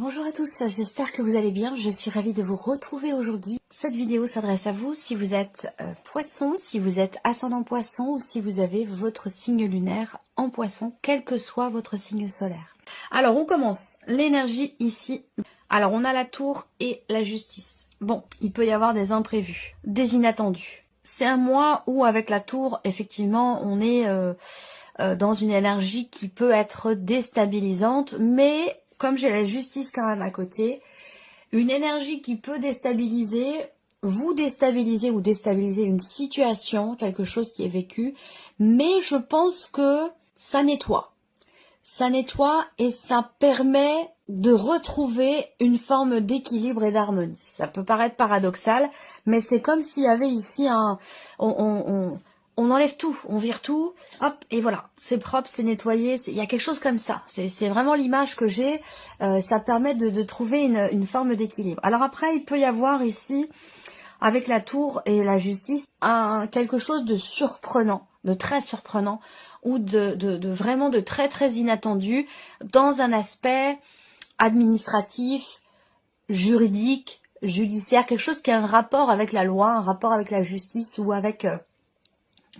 Bonjour à tous, j'espère que vous allez bien. Je suis ravie de vous retrouver aujourd'hui. Cette vidéo s'adresse à vous si vous êtes poisson, si vous êtes ascendant poisson ou si vous avez votre signe lunaire en poisson, quel que soit votre signe solaire. Alors on commence. L'énergie ici. Alors on a la tour et la justice. Bon, il peut y avoir des imprévus, des inattendus. C'est un mois où avec la tour, effectivement, on est dans une énergie qui peut être déstabilisante, mais comme j'ai la justice quand même à côté, une énergie qui peut déstabiliser, vous déstabiliser ou déstabiliser une situation, quelque chose qui est vécu, mais je pense que ça nettoie. Ça nettoie et ça permet de retrouver une forme d'équilibre et d'harmonie. Ça peut paraître paradoxal, mais c'est comme s'il y avait ici un... On enlève tout, on vire tout, hop, et voilà, c'est propre, c'est nettoyé, il y a quelque chose comme ça. C'est vraiment l'image que j'ai, ça permet de trouver une forme d'équilibre. Alors après, il peut y avoir ici, avec la tour et la justice, quelque chose de surprenant, de très surprenant, ou de vraiment de très très inattendu, dans un aspect administratif, juridique, judiciaire, quelque chose qui a un rapport avec la loi, un rapport avec la justice ou avec...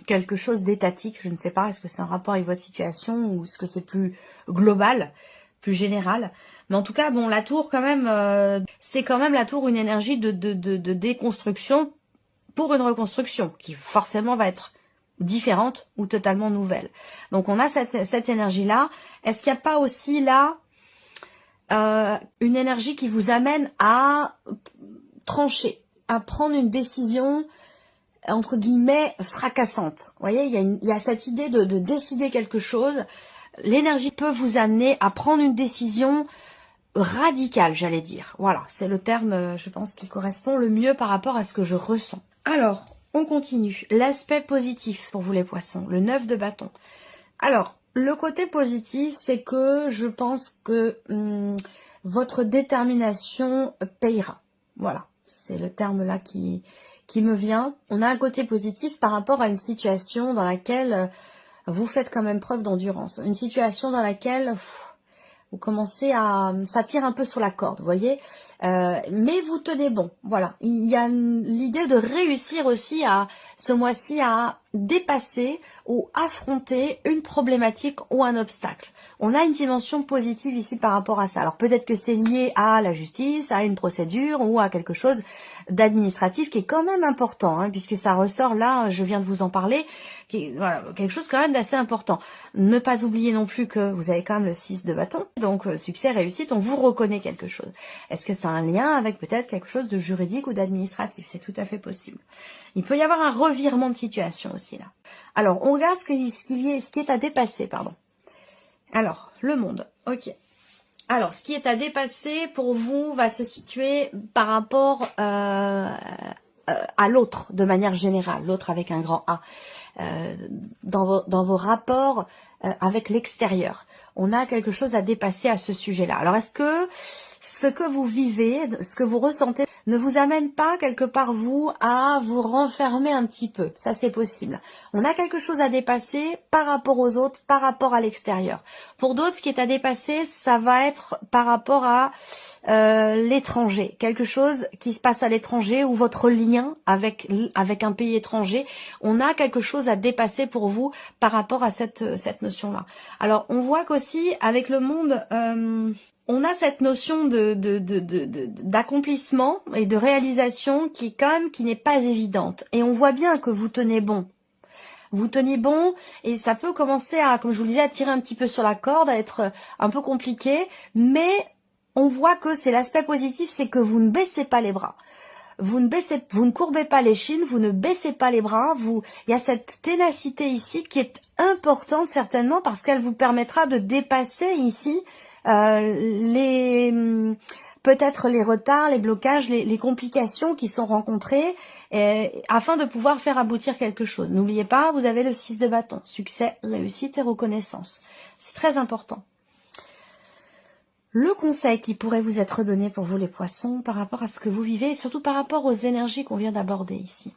quelque chose d'étatique, je ne sais pas, est-ce que c'est un rapport avec votre situation ou est-ce que c'est plus global, plus général. Mais en tout cas, bon, la tour quand même, c'est quand même la tour une énergie de déconstruction pour une reconstruction qui forcément va être différente ou totalement nouvelle. Donc on a cette énergie-là. Est-ce qu'il n'y a pas aussi là une énergie qui vous amène à trancher, à prendre une décision entre guillemets fracassante. Vous voyez, il y a cette idée de décider quelque chose. L'énergie peut vous amener à prendre une décision radicale, j'allais dire. Voilà, c'est le terme, je pense, qui correspond le mieux par rapport à ce que je ressens. Alors, on continue. L'aspect positif pour vous les poissons, le 9 de bâton. Alors, le côté positif, c'est que je pense que votre détermination payera. Voilà, c'est le terme là qui me vient. On a un côté positif par rapport à une situation dans laquelle vous faites quand même preuve d'endurance. Une situation dans laquelle vous commencez à... ça tire un peu sur la corde, vous voyez. Mais vous tenez bon, voilà. Il y a l'idée de réussir aussi à, ce mois-ci, à dépasser ou affronter une problématique ou un obstacle. On a une dimension positive ici par rapport à ça. Alors peut-être que c'est lié à la justice, à une procédure ou à quelque chose d'administratif qui est quand même important, hein, puisque ça ressort là, je viens de vous en parler, voilà, quelque chose quand même d'assez important. Ne pas oublier non plus que vous avez quand même le 6 de bâton, donc succès, réussite, on vous reconnaît quelque chose. Est-ce que ça a un lien avec peut-être quelque chose de juridique ou d'administratif? C'est tout à fait possible. Il peut y avoir un revirement de situation aussi là. Alors, on regarde ce qui est à dépasser, pardon. Alors, le monde, ok. Alors, ce qui est à dépasser pour vous va se situer par rapport à l'autre, de manière générale, l'autre avec un grand A, dans vos rapports avec l'extérieur. On a quelque chose à dépasser à ce sujet-là. Alors, est-ce que ce que vous vivez, ce que vous ressentez, ne vous amène pas quelque part, vous, à vous renfermer un petit peu? Ça, c'est possible. On a quelque chose à dépasser par rapport aux autres, par rapport à l'extérieur. Pour d'autres, ce qui est à dépasser, ça va être par rapport à l'étranger. Quelque chose qui se passe à l'étranger ou votre lien avec un pays étranger. On a quelque chose à dépasser pour vous par rapport à cette notion-là. Alors, on voit qu'aussi, avec le monde... on a cette notion d'accomplissement et de réalisation qui n'est pas évidente. Et on voit bien que vous tenez bon. Vous tenez bon et ça peut commencer à, comme je vous le disais, à tirer un petit peu sur la corde, à être un peu compliqué. Mais on voit que c'est l'aspect positif, c'est que vous ne baissez pas les bras. Vous ne courbez pas l'échine, vous ne baissez pas les bras. Il y a cette ténacité ici qui est importante certainement parce qu'elle vous permettra de dépasser ici peut-être les retards, les blocages, les complications qui sont rencontrées afin de pouvoir faire aboutir quelque chose. N'oubliez pas, vous avez le 6 de bâton, succès, réussite et reconnaissance. C'est très important. Le conseil qui pourrait vous être donné pour vous les poissons par rapport à ce que vous vivez et surtout par rapport aux énergies qu'on vient d'aborder ici.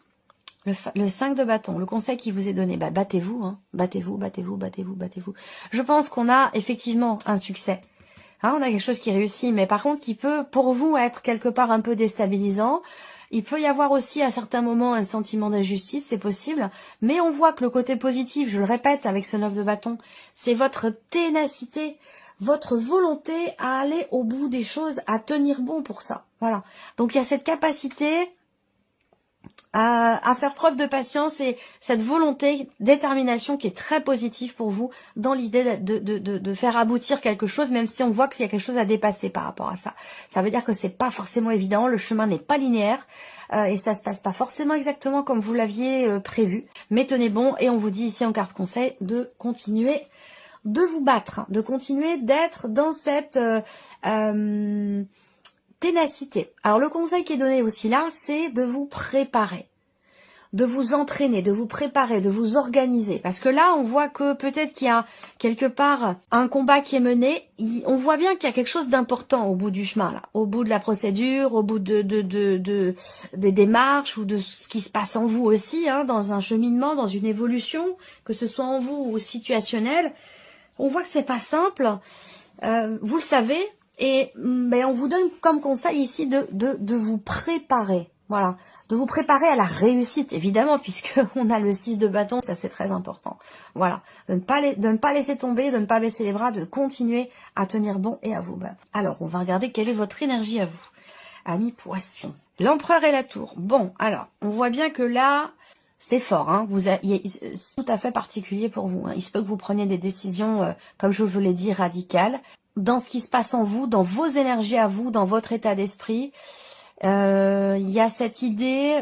Le 5 de bâton, le conseil qui vous est donné, battez-vous, hein, battez-vous, battez-vous, battez-vous, battez-vous. Je pense qu'on a effectivement un succès. Hein, on a quelque chose qui réussit, mais par contre qui peut pour vous être quelque part un peu déstabilisant. Il peut y avoir aussi à certains moments un sentiment d'injustice, c'est possible, mais on voit que le côté positif, je le répète avec ce 9 de bâton, c'est votre ténacité, votre volonté à aller au bout des choses, à tenir bon pour ça. Voilà. Donc il y a cette capacité à faire preuve de patience et cette volonté, détermination qui est très positive pour vous dans l'idée de faire aboutir quelque chose, même si on voit qu'il y a quelque chose à dépasser par rapport à ça. Ça veut dire que c'est pas forcément évident, le chemin n'est pas linéaire et ça se passe pas forcément exactement comme vous l'aviez prévu, mais tenez bon et on vous dit ici en carte conseil de continuer de vous battre, de continuer d'être dans cette ténacité. Alors le conseil qui est donné aussi là, c'est de vous préparer, de vous entraîner, de vous préparer, de vous organiser. Parce que là, on voit que peut-être qu'il y a quelque part un combat qui est mené. On voit bien qu'il y a quelque chose d'important au bout du chemin, là, au bout de la procédure, au bout des démarches ou de ce qui se passe en vous aussi, hein, dans un cheminement, dans une évolution, que ce soit en vous ou situationnel. On voit que c'est pas simple. Vous le savez. Et ben, on vous donne comme conseil ici de vous préparer, voilà, de vous préparer à la réussite, évidemment, puisque on a le 6 de bâton, ça c'est très important. Voilà, de ne pas laisser tomber, de ne pas baisser les bras, de continuer à tenir bon et à vous battre. Alors, on va regarder quelle est votre énergie à vous, amis poissons. L'empereur et la tour. Bon, alors, on voit bien que là, c'est fort, hein. C'est tout à fait particulier pour vous. Hein. Il se peut que vous preniez des décisions, comme je vous l'ai dit, radicales. Dans ce qui se passe en vous, dans vos énergies à vous, dans votre état d'esprit, il y a cette idée,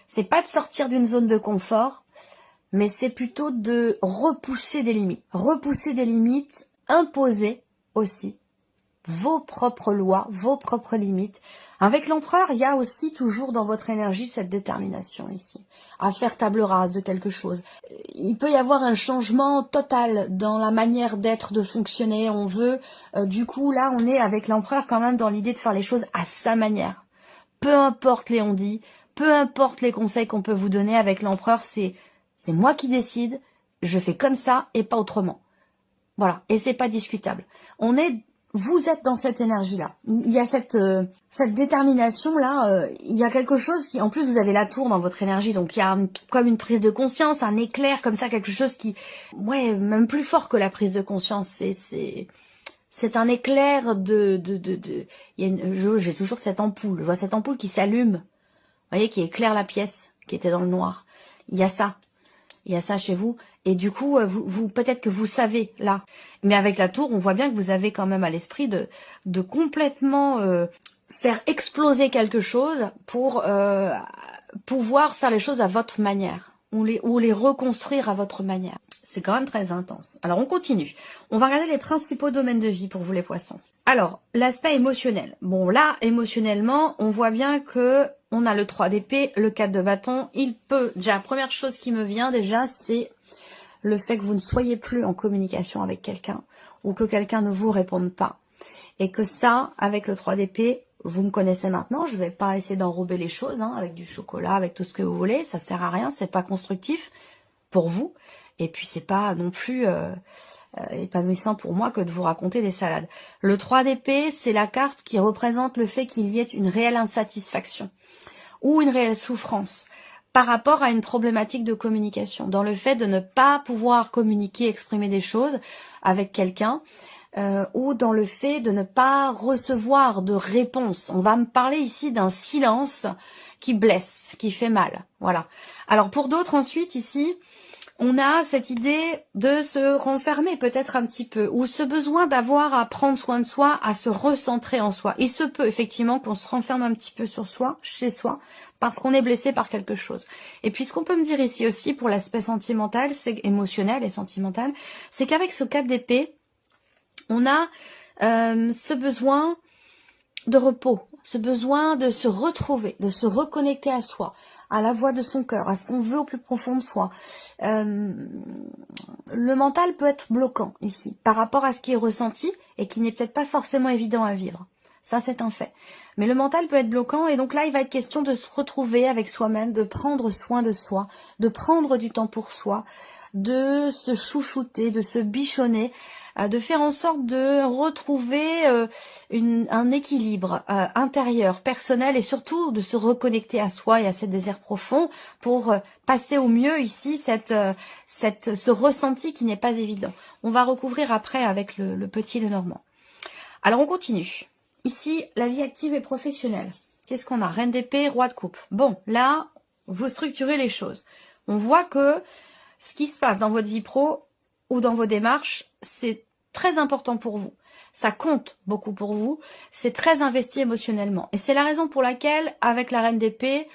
c'est pas de sortir d'une zone de confort, mais c'est plutôt de repousser des limites. Repousser des limites, imposer aussi vos propres lois, vos propres limites. Avec l'empereur, il y a aussi toujours dans votre énergie cette détermination ici, à faire table rase de quelque chose. Il peut y avoir un changement total dans la manière d'être, de fonctionner. On veut, du coup, là, on est avec l'empereur quand même dans l'idée de faire les choses à sa manière. Peu importe les on-dit, peu importe les conseils qu'on peut vous donner avec l'empereur, c'est moi qui décide, je fais comme ça et pas autrement. Voilà, et c'est pas discutable. Vous êtes dans cette énergie-là. Il y a cette détermination-là. Il y a quelque chose qui, en plus, vous avez la tour dans votre énergie. Donc, il y a comme une prise de conscience, un éclair comme ça, quelque chose qui, ouais, même plus fort que la prise de conscience. C'est un éclair j'ai toujours cette ampoule. Je vois cette ampoule qui s'allume. Vous voyez, qui éclaire la pièce, qui était dans le noir. Il y a ça. Il y a ça chez vous. Et du coup, vous peut-être que vous savez là. Mais avec la tour, on voit bien que vous avez quand même à l'esprit de complètement faire exploser quelque chose pour pouvoir faire les choses à votre manière. Ou les reconstruire à votre manière. C'est quand même très intense. Alors, on continue. On va regarder les principaux domaines de vie pour vous les poissons. Alors, l'aspect émotionnel. Bon, là, émotionnellement, on voit bien que on a le 3 d'épée, le 4 de bâton. Il peut, déjà, la première chose qui me vient déjà, c'est le fait que vous ne soyez plus en communication avec quelqu'un ou que quelqu'un ne vous réponde pas. Et que ça, avec le 3 d'épée, vous me connaissez maintenant, je vais pas essayer d'enrober les choses, hein, avec du chocolat, avec tout ce que vous voulez, ça sert à rien, c'est pas constructif pour vous. Et puis c'est pas non plus épanouissant pour moi que de vous raconter des salades. Le 3 d'épée, c'est la carte qui représente le fait qu'il y ait une réelle insatisfaction ou une réelle souffrance par rapport à une problématique de communication, dans le fait de ne pas pouvoir communiquer, exprimer des choses avec quelqu'un, ou dans le fait de ne pas recevoir de réponse. On va me parler ici d'un silence qui blesse, qui fait mal. Voilà. Alors pour d'autres ensuite ici, on a cette idée de se renfermer peut-être un petit peu, ou ce besoin d'avoir à prendre soin de soi, à se recentrer en soi. Il se peut effectivement qu'on se renferme un petit peu sur soi, chez soi, parce qu'on est blessé par quelque chose. Et puis ce qu'on peut me dire ici aussi pour l'aspect sentimental, c'est émotionnel et sentimental, c'est qu'avec ce 4 d'épée, on a ce besoin de repos, ce besoin de se retrouver, de se reconnecter à soi, à la voix de son cœur, à ce qu'on veut au plus profond de soi. Le mental peut être bloquant ici, par rapport à ce qui est ressenti et qui n'est peut-être pas forcément évident à vivre. Ça, c'est un fait. Mais le mental peut être bloquant et donc là, il va être question de se retrouver avec soi-même, de prendre soin de soi, de prendre du temps pour soi, de se chouchouter, de se bichonner, de faire en sorte de retrouver un équilibre intérieur, personnel, et surtout de se reconnecter à soi et à ses désirs profonds pour passer au mieux ici ce ressenti qui n'est pas évident. On va recouvrir après avec le petit Lenormand. Alors on continue. Ici, la vie active et professionnelle. Qu'est-ce qu'on a? Reine d'épée, roi de coupe. Bon, là, vous structurez les choses. On voit que ce qui se passe dans votre vie pro ou dans vos démarches, c'est très important pour vous. Ça compte beaucoup pour vous. C'est très investi émotionnellement. Et c'est la raison pour laquelle, avec la reine d'épée,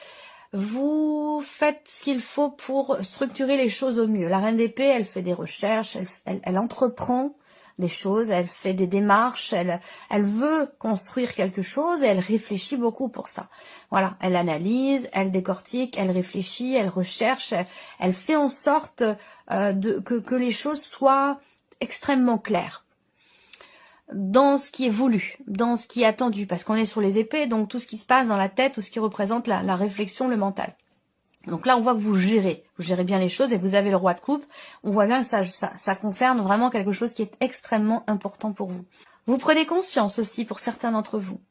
vous faites ce qu'il faut pour structurer les choses au mieux. La reine d'épée, elle fait des recherches, elle entreprend des choses, elle fait des démarches, elle veut construire quelque chose et elle réfléchit beaucoup pour ça. Voilà, elle analyse, elle décortique, elle réfléchit, elle recherche, elle fait en sorte que les choses soient extrêmement claires dans ce qui est voulu, dans ce qui est attendu, parce qu'on est sur les épées, donc tout ce qui se passe dans la tête, tout ce qui représente la réflexion, le mental. Donc là, on voit que vous gérez bien les choses et vous avez le roi de coupe. On voit bien que ça concerne vraiment quelque chose qui est extrêmement important pour vous. Vous prenez conscience aussi pour certains d'entre vous.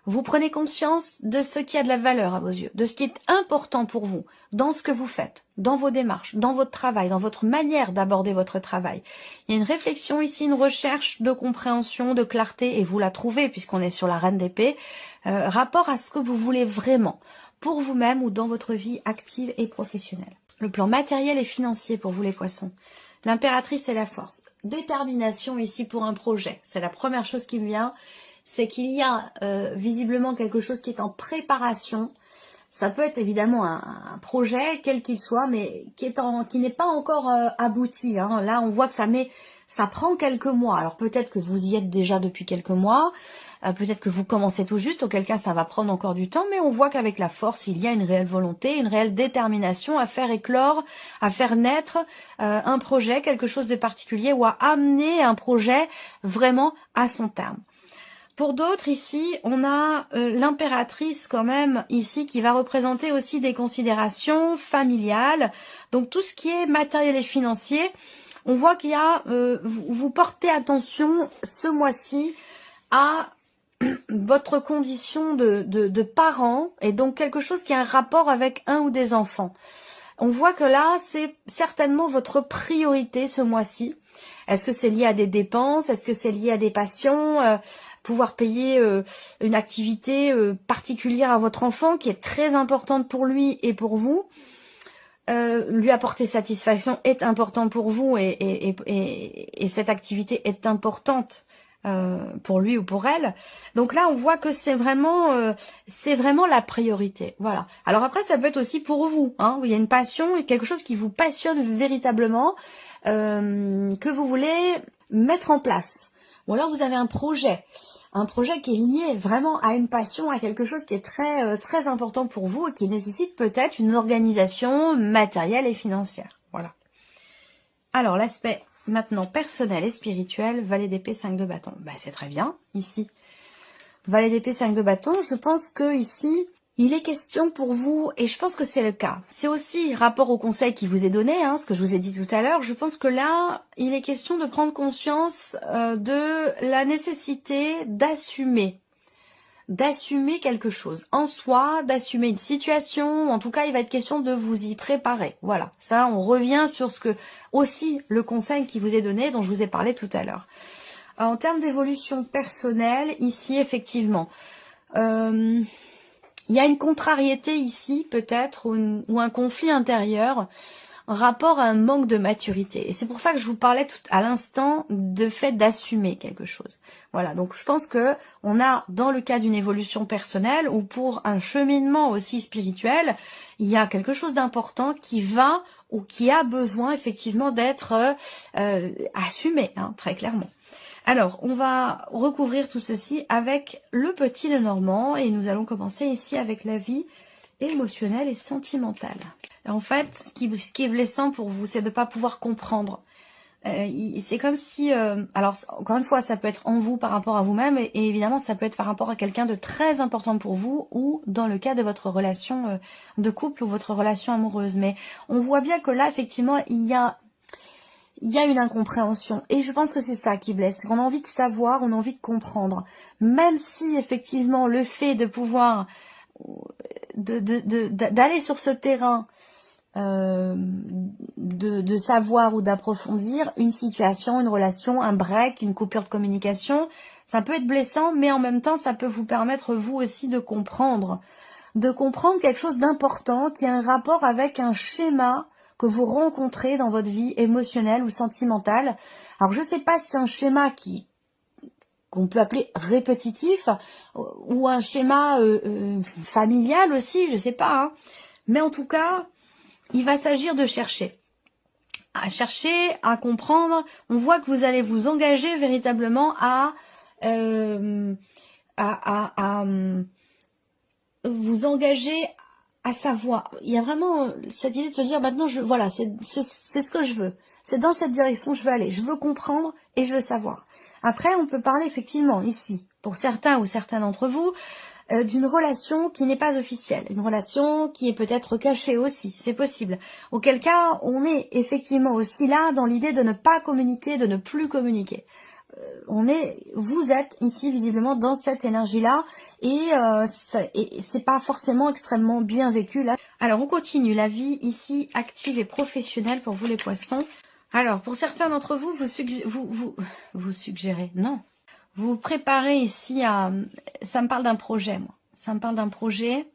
Vous prenez conscience de ce qui a de la valeur à vos yeux, de ce qui est important pour vous, dans ce que vous faites, dans vos démarches, dans votre travail, dans votre manière d'aborder votre travail. Il y a une réflexion ici, une recherche de compréhension, de clarté, et vous la trouvez puisqu'on est sur la reine d'épée, rapport à ce que vous voulez vraiment, pour vous-même ou dans votre vie active et professionnelle. Le plan matériel et financier pour vous les poissons. L'impératrice et la force. Détermination ici pour un projet. C'est la première chose qui me vient. C'est qu'il y a visiblement quelque chose qui est en préparation. Ça peut être évidemment un projet, quel qu'il soit, mais qui n'est pas encore abouti. Hein. Là, on voit que ça prend quelques mois. Alors peut-être que vous y êtes déjà depuis quelques mois, peut-être que vous commencez tout juste, auquel cas ça va prendre encore du temps, mais on voit qu'avec la force, il y a une réelle volonté, une réelle détermination à faire éclore, à faire naître un projet, quelque chose de particulier, ou à amener un projet vraiment à son terme. Pour d'autres, ici, on a l'impératrice quand même, ici, qui va représenter aussi des considérations familiales. Donc, tout ce qui est matériel et financier, on voit qu'il y a, vous portez attention ce mois-ci à votre condition de parent, et donc quelque chose qui a un rapport avec un ou des enfants. On voit que là, c'est certainement votre priorité ce mois-ci. Est-ce que c'est lié à des dépenses? Est-ce que c'est lié à des passions? Pouvoir payer une activité particulière à votre enfant qui est très importante pour lui et pour vous. Lui apporter satisfaction est important pour vous et cette activité est importante pour lui ou pour elle. Donc là, on voit que c'est vraiment la priorité. Voilà. Alors après, ça peut être aussi pour vous. Hein, il y a une passion, quelque chose qui vous passionne véritablement, que vous voulez mettre en place. Ou alors vous avez un projet qui est lié vraiment à une passion, à quelque chose qui est très important pour vous et qui nécessite peut-être une organisation matérielle et financière. Voilà. Alors l'aspect maintenant personnel et spirituel, valet d'épée, 5 de bâton. Ben, c'est très bien ici. Valet d'épée, 5 de bâton, je pense que ici, il est question pour vous, et je pense que c'est le cas. C'est aussi rapport au conseil qui vous est donné, hein, ce que je vous ai dit tout à l'heure. Je pense que là, il est question de prendre conscience de la nécessité d'assumer quelque chose en soi, d'assumer une situation. En tout cas, il va être question de vous y préparer. Voilà, ça, on revient sur ce que aussi le conseil qui vous est donné, dont je vous ai parlé tout à l'heure. En termes d'évolution personnelle, ici, effectivement, il y a une contrariété ici, peut-être, ou un conflit intérieur, en rapport à un manque de maturité. Et c'est pour ça que je vous parlais tout à l'instant de fait d'assumer quelque chose. Voilà, donc je pense que on a, dans le cas d'une évolution personnelle, ou pour un cheminement aussi spirituel, il y a quelque chose d'important qui va, ou qui a besoin, effectivement, d'être assumé, hein, très clairement. Alors, on va recouvrir tout ceci avec le petit Lenormand et nous allons commencer ici avec la vie émotionnelle et sentimentale. En fait, ce qui est blessant pour vous, c'est de ne pas pouvoir comprendre. C'est comme si, alors encore une fois, ça peut être en vous par rapport à vous-même et évidemment, ça peut être par rapport à quelqu'un de très important pour vous ou dans le cas de votre relation de couple ou votre relation amoureuse. Mais on voit bien que là, effectivement, il y il y a une incompréhension. Et je pense que c'est ça qui blesse. On a envie de savoir, on a envie de comprendre. Même si effectivement le fait de pouvoir d'aller sur ce terrain, de savoir ou d'approfondir une situation, une relation, un break, une coupure de communication, ça peut être blessant, mais en même temps ça peut vous permettre vous aussi de comprendre quelque chose d'important qui a un rapport avec un schéma que vous rencontrez dans votre vie émotionnelle ou sentimentale. Alors je ne sais pas si c'est un schéma qu'on peut appeler répétitif ou un schéma familial aussi, je sais pas. Hein. Mais en tout cas, il va s'agir de chercher, à comprendre. On voit que vous allez vous engager véritablement à vous engager à savoir. Il y a vraiment cette idée de se dire maintenant, voilà, c'est ce que je veux. C'est dans cette direction que je veux aller. Je veux comprendre et je veux savoir. Après, on peut parler effectivement ici, pour certains ou certains d'entre vous, d'une relation qui n'est pas officielle. Une relation qui est peut-être cachée aussi, c'est possible. Auquel cas, on est effectivement aussi là dans l'idée de ne pas communiquer, de ne plus communiquer. Vous êtes ici visiblement dans cette énergie-là et c'est pas forcément extrêmement bien vécu là. Alors on continue, la vie ici active et professionnelle pour vous les poissons. Alors pour certains d'entre vous, vous suggérez, non, vous préparez ici ça me parle d'un projet, moi. Ça me parle d'un projet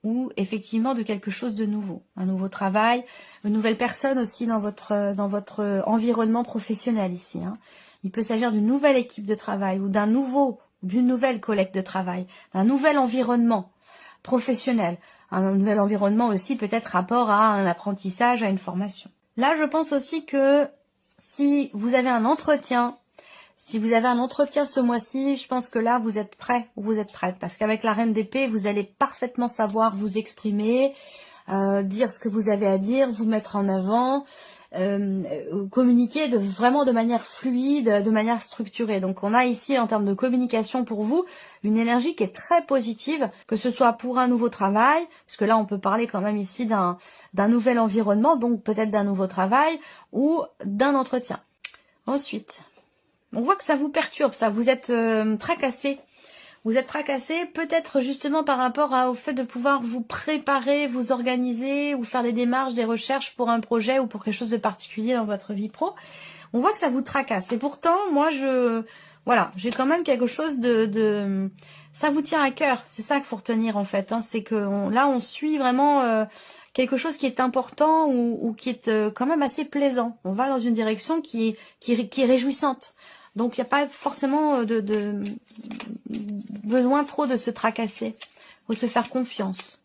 ou effectivement de quelque chose de nouveau, un nouveau travail, une nouvelle personne aussi dans votre environnement professionnel ici. Hein. Il peut s'agir d'une nouvelle équipe de travail ou d'une nouvelle collègue de travail, d'un nouvel environnement professionnel, un nouvel environnement aussi peut-être rapport à un apprentissage, à une formation. Là, je pense aussi que si vous avez un entretien, ce mois-ci, je pense que là, vous êtes prêt ou vous êtes prête. Parce qu'avec la Reine d'épée, vous allez parfaitement savoir vous exprimer, dire ce que vous avez à dire, vous mettre en avant, communiquer vraiment de manière fluide, de manière structurée. Donc on a ici en termes de communication pour vous une énergie qui est très positive, que ce soit pour un nouveau travail, parce que là on peut parler quand même ici d'un nouvel environnement, donc peut-être d'un nouveau travail ou d'un entretien. Ensuite, on voit que ça vous perturbe, ça, vous êtes tracassé. Vous êtes tracassé peut-être justement par rapport au fait de pouvoir vous préparer, vous organiser ou faire des démarches, des recherches pour un projet ou pour quelque chose de particulier dans votre vie pro. On voit que ça vous tracasse. Et pourtant, moi, j'ai quand même quelque chose ça vous tient à cœur. C'est ça qu'il faut retenir en fait. Hein. C'est que là, on suit vraiment quelque chose qui est important ou qui est quand même assez plaisant. On va dans une direction qui est réjouissante. Donc, il n'y a pas forcément besoin trop de se tracasser. Il faut se faire confiance.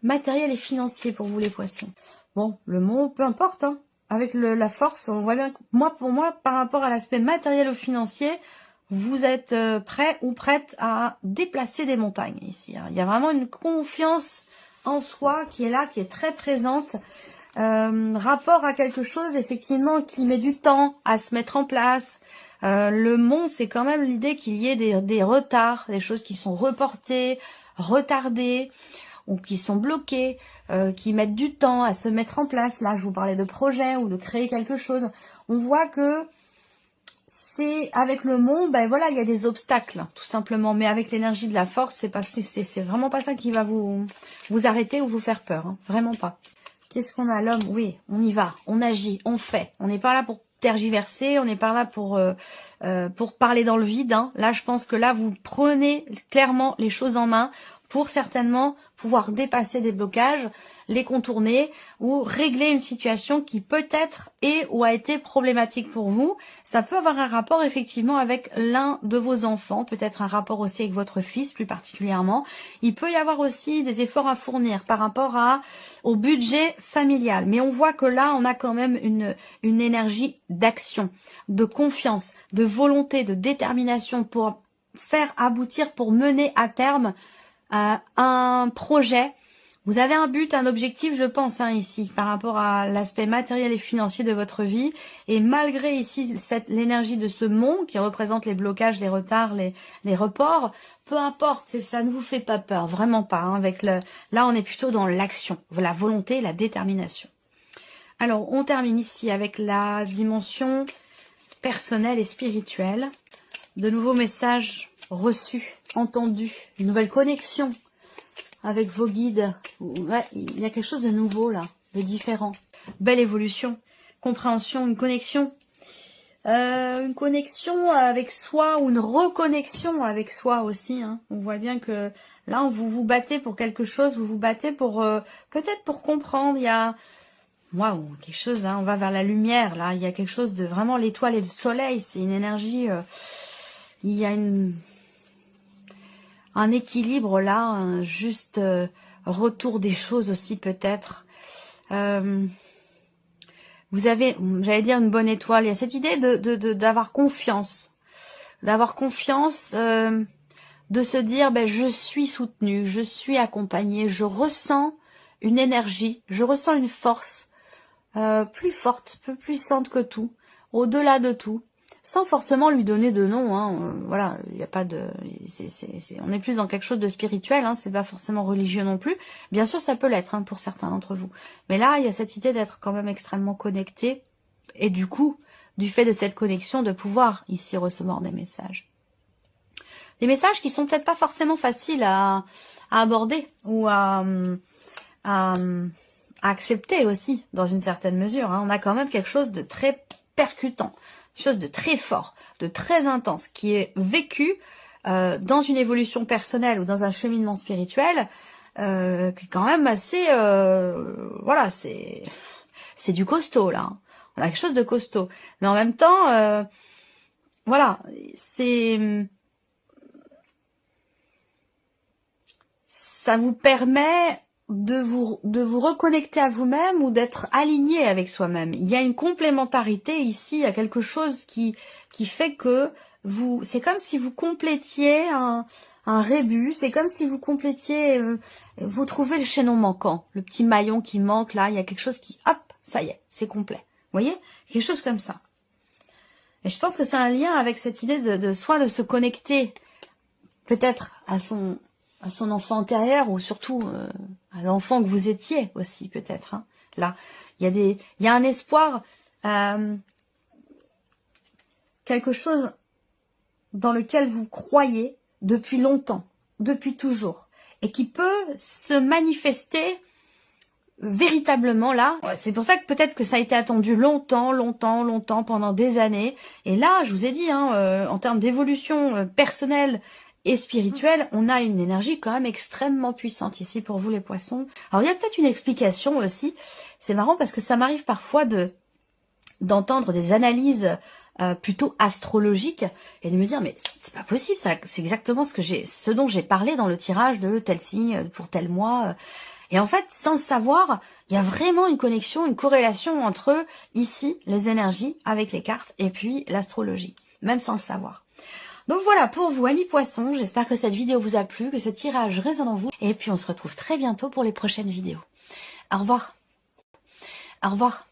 Matériel et financier pour vous les poissons. Bon, le mot, peu importe. Hein. Avec la force, on voit bien que pour moi, par rapport à l'aspect matériel ou financier, vous êtes prêt ou prête à déplacer des montagnes ici. Hein. Il y a vraiment une confiance en soi qui est là, qui est très présente. Rapport à quelque chose effectivement qui met du temps à se mettre en place. Le mont, c'est quand même l'idée qu'il y ait des retards, des choses qui sont reportées, retardées ou qui sont bloquées, qui mettent du temps à se mettre en place. Là, je vous parlais de projet ou de créer quelque chose. On voit que c'est avec le mont, ben voilà, il y a des obstacles, tout simplement. Mais avec l'énergie de la force, c'est vraiment pas ça qui va vous arrêter ou vous faire peur, hein. Vraiment pas. Qu'est-ce qu'on a, l'homme? Oui, on y va, on agit, on fait. On n'est pas là pour tergiverser, on n'est pas là pour parler dans le vide. Hein. Là, je pense que là, vous prenez clairement les choses en main pour certainement pouvoir dépasser des blocages, les contourner ou régler une situation qui peut-être est ou a été problématique pour vous. Ça peut avoir un rapport effectivement avec l'un de vos enfants, peut-être un rapport aussi avec votre fils plus particulièrement. Il peut y avoir aussi des efforts à fournir par rapport au budget familial. Mais on voit que là, on a quand même une énergie d'action, de confiance, de volonté, de détermination pour faire aboutir, pour mener à terme un projet. Vous avez un but, un objectif, je pense, hein, ici, par rapport à l'aspect matériel et financier de votre vie. Et malgré ici l'énergie de ce mont qui représente les blocages, les retards, les reports, peu importe, ça ne vous fait pas peur, vraiment pas. Hein, là, on est plutôt dans l'action, la volonté, la détermination. Alors, on termine ici avec la dimension personnelle et spirituelle. De nouveaux messages reçus, entendus, une nouvelle connexion avec vos guides. Ouais, il y a quelque chose de nouveau là, de différent. Belle évolution, compréhension, une connexion avec soi ou une reconnexion avec soi aussi. Hein. On voit bien que là, vous vous battez pour quelque chose, vous vous battez pour peut-être pour comprendre. Il y a waouh, quelque chose. Hein, on va vers la lumière là. Il y a quelque chose de vraiment l'étoile et le soleil. C'est une énergie. Il y a un équilibre là, juste retour des choses aussi peut-être. Vous avez, j'allais dire une bonne étoile, il y a cette idée d'avoir confiance. D'avoir confiance, de se dire, ben, je suis soutenue, je suis accompagnée, je ressens une énergie, je ressens une force plus forte, plus puissante que tout, au-delà de tout. Sans forcément lui donner de nom, hein. Voilà, il n'y a pas de, on est plus dans quelque chose de spirituel, hein, c'est pas forcément religieux non plus. Bien sûr, ça peut l'être hein, pour certains d'entre vous, mais là, il y a cette idée d'être quand même extrêmement connecté, et du coup, du fait de cette connexion, de pouvoir ici recevoir des messages qui sont peut-être pas forcément faciles à aborder ou à accepter aussi dans une certaine mesure. Hein. On a quand même quelque chose de très percutant. Chose de très fort, de très intense, qui est vécu dans une évolution personnelle ou dans un cheminement spirituel, qui est quand même assez, voilà, c'est du costaud là. Hein. On a quelque chose de costaud, mais en même temps, voilà, ça vous permet de vous reconnecter à vous-même ou d'être aligné avec soi-même. Il y a une complémentarité ici, il y a quelque chose qui fait que c'est comme si vous complétiez un rébus, c'est comme si vous complétiez, vous trouvez le chaînon manquant, le petit maillon qui manque là, il y a quelque chose qui, hop, ça y est, c'est complet. Vous voyez? Quelque chose comme ça. Et je pense que c'est un lien avec cette idée soit de se connecter peut-être à son enfant antérieur ou surtout à l'enfant que vous étiez aussi peut-être. Hein. Là, il y a un espoir, quelque chose dans lequel vous croyez depuis longtemps, depuis toujours, et qui peut se manifester véritablement là. C'est pour ça que peut-être que ça a été attendu longtemps, pendant des années. Et là, je vous ai dit, hein, en termes d'évolution personnelle et spirituelle, on a une énergie quand même extrêmement puissante ici pour vous les poissons. Alors il y a peut-être une explication aussi. C'est marrant parce que ça m'arrive parfois d'entendre des analyses plutôt astrologiques et de me dire mais c'est pas possible, ça, c'est exactement ce dont j'ai parlé dans le tirage de tel signe pour tel mois. Et en fait, sans le savoir, il y a vraiment une connexion, une corrélation entre ici les énergies avec les cartes et puis l'astrologie, même sans le savoir. Donc voilà pour vous amis poissons, j'espère que cette vidéo vous a plu, que ce tirage résonne en vous. Et puis on se retrouve très bientôt pour les prochaines vidéos. Au revoir. Au revoir.